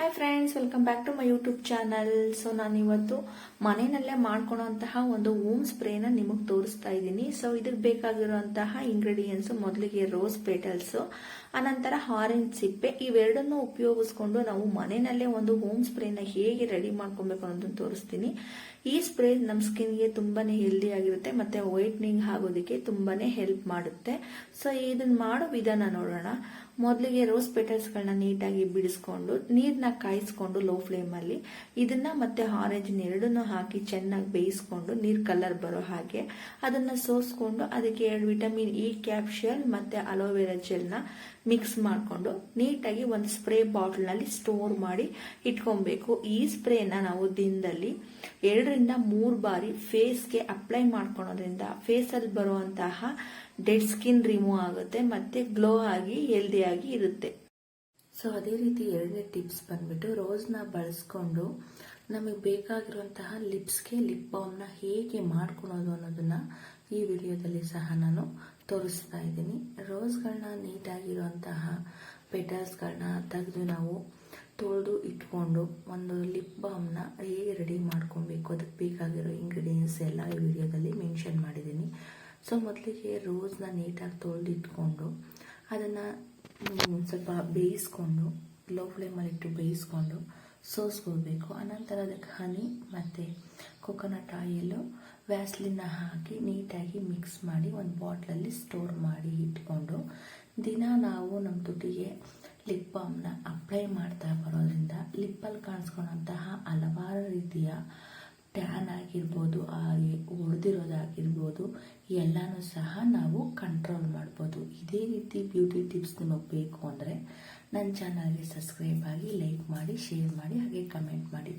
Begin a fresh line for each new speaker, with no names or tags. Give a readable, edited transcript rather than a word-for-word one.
Hi friends, welcome back to my YouTube channel. So ನಾನು ಇವತ್ತು ಮನೆಯಲ್ಲೇ ಮಾಡ್ಕೊಳ್ಳೋಂತಹ ಒಂದು ಹೋಮ್ ಸ್ಪ್ರೇನ ನಿಮಗೆ ತೋರಿಸ್ತಾ ಇದ್ದೀನಿ. ಸೊ ಇದಕ್ಕೆ ಬೇಕಾಗಿರುವಂತಹ ಇಂಗ್ರೀಡಿಯೆಂಟ್ಸ್ ಮೊದಲಿಗೆ ರೋಸ್ ಪೆಟಲ್ಸ್, ಅನಂತರ ಆರೆಂಜ್ ಸಿಪ್ಪೆ, ಇವೆರಡನ್ನು ಉಪಯೋಗಿಸ್ಕೊಂಡು ನಾವು ಮನೆಯಲ್ಲೇ ಒಂದು ಹೋಮ್ ಸ್ಪ್ರೇನ ಹೇಗೆ ರೆಡಿ ಮಾಡ್ಕೊಬೇಕು ಅನ್ನೋದನ್ನು ತೋರಿಸ್ತೀನಿ. ಈ ಸ್ಪ್ರೇ ನಮ್ಮ ಸ್ಕಿನ್ಗೆ ತುಂಬಾನೇ ಹೆಲ್ದಿ ಆಗಿರುತ್ತೆ ಮತ್ತೆ ವೈಟ್ನಿಂಗ್ ಆಗೋದಕ್ಕೆ ತುಂಬಾನೇ ಹೆಲ್ಪ್ ಮಾಡುತ್ತೆ. ಸೊ ಇದನ್ನ ಮಾಡೋ ವಿಧಾನ ನೋಡೋಣ. ಮೊದಲಿಗೆ ರೋಸ್ ಪೆಟಲ್ಸ್ಗಳನ್ನ ನೀಟಾಗಿ ಬಿಡಿಸ್ಕೊಂಡು ನೀರ್ನ ಕಾಯಿಸ್ಕೊಂಡು ಲೋ ಫ್ಲೇಮ್ ಅಲ್ಲಿ ಇದನ್ನ ಮತ್ತೆ ಆರೆಂಜ್ ಎರಡನ್ನು ಹಾಕಿ ಚೆನ್ನಾಗಿ ಬೇಯಿಸ್ಕೊಂಡು ನೀರ್ ಕಲರ್ ಬರೋ ಹಾಗೆ ಅದನ್ನ ಸೋಸ್ಕೊಂಡು ಅದಕ್ಕೆ 2 ವಿಟಮಿನ್ ಇ ಕ್ಯಾಪ್ಸೂಲ್ ಮತ್ತೆ ಅಲೋವೆರಾ ಜೆಲ್ ನ ಮಿಕ್ಸ್ ಮಾಡ್ಕೊಂಡು ನೀಟಾಗಿ ಒಂದು ಸ್ಪ್ರೇ ಬಾಟಲ್ ನಲ್ಲಿ ಸ್ಟೋರ್ ಮಾಡಿ ಇಟ್ಕೊಬೇಕು. ಈ ಸ್ಪ್ರೇನ ನಾವು ದಿನದಲ್ಲಿ 2 ರಿಂದ 3 ಬಾರಿ ಫೇಸ್ಗೆ ಅಪ್ಲೈ ಮಾಡ್ಕೊಳೋದ್ರಿಂದ ಫೇಸ್ ಅಲ್ಲಿ ಬರುವಂತಹ ಡೆಡ್ ಸ್ಕಿನ್ ರಿಮೂವ್ ಆಗುತ್ತೆ ಮತ್ತೆ ಗ್ಲೋ ಆಗಿ ಹೆಲ್ದಿ ಆಗಿ ಇರುತ್ತೆ. ಸೊ ಅದೇ ರೀತಿ 2ನೇ ಟಿಪ್ಸ್ ಬಂದ್ಬಿಟ್ಟು ರೋಸ್ನ ಬಳಸ್ಕೊಂಡು ನಮಗೆ ಬೇಕಾಗಿರುವಂತಹ ಲಿಪ್ಸ್ಗೆ ಲಿಪ್ ಬಾಮ್ನ ಹೇಗೆ ಮಾಡ್ಕೊಳೋದು ಅನ್ನೋದನ್ನ ಈ ವಿಡಿಯೋದಲ್ಲಿ ಸಹ ನಾನು ತೋರಿಸ್ತಾ ಇದ್ದೀನಿ. ರೋಸ್ಗಳನ್ನ ನೀಟಾಗಿರುವಂತಹ ಪೆಟಲ್ಸ್ಗಳನ್ನ ತೆಗೆದು ನಾವು ತೊಳೆದು ಇಟ್ಕೊಂಡು ಒಂದು ಲಿಪ್ ಬಾಮ್ನ ಹೇಗೆ ರೆಡಿ ಮಾಡ್ಕೊಬೇಕು, ಅದಕ್ಕೆ ಬೇಕಾಗಿರೋ ಇಂಗ್ರೀಡಿಯೆಂಟ್ಸ್ ಎಲ್ಲ ಈ ವಿಡಿಯೋದಲ್ಲಿ ಮೆನ್ಷನ್ ಮಾಡಿದ್ದೀನಿ. ಸೊ ಮೊದಲಿಗೆ ರೋಸ್ನ ನೀಟಾಗಿ ತೊಳೆದು ಇಟ್ಕೊಂಡು ಅದನ್ನು ಸ್ವಲ್ಪ ಬೇಯಿಸ್ಕೊಂಡು ಲೋ ಫ್ಲೇಮಲ್ಲಿ ಇಟ್ಟು ಬೇಯಿಸ್ಕೊಂಡು ಸೋಸ್ಕೋಬೇಕು. ಅನಂತರ ಅದಕ್ಕೆ ಹನಿ ಮತ್ತು ಕೊಕೊನಟ್ ಆಯಿಲು ವ್ಯಾಸ್ಲಿನ ಹಾಕಿ ನೀಟಾಗಿ ಮಿಕ್ಸ್ ಮಾಡಿ ಒಂದು ಬಾಟ್ಲಲ್ಲಿ ಸ್ಟೋರ್ ಮಾಡಿ ಇಟ್ಕೊಂಡು ದಿನ ನಾವು ನಮ್ಮ ತುಟಿಗೆ ಲಿಪ್ ಬಾಮ್ನ ಅಪ್ಲೈ ಮಾಡ್ತಾ ಬರೋದ್ರಿಂದ ಲಿಪ್ಪಲ್ಲಿ ಕಾಣಿಸ್ಕೊಳ್ಳೋಂತಹ ಹಲವಾರು ರೀತಿಯ ಟ್ಯಾನ್ ಆಗಿರ್ಬೋದು, ಹಾಗೆ ಹೊಡೆದಿರೋದಾಗಿರ್ಬೋದು, ಎಲ್ಲನೂ ಸಹ ನಾವು ಕಂಟ್ರೋಲ್ ಮಾಡ್ಬೋದು. ಇದೇ ರೀತಿ ಬ್ಯೂಟಿ ಟಿಪ್ಸ್ ನಿಮಗೆ ಬೇಕು ಅಂದರೆ ನನ್ನ ಚಾನಲ್ಗೆ ಸಬ್ಸ್ಕ್ರೈಬ್ ಆಗಿ, ಲೈಕ್ ಮಾಡಿ, ಶೇರ್ ಮಾಡಿ, ಹಾಗೆ ಕಮೆಂಟ್ ಮಾಡಿ.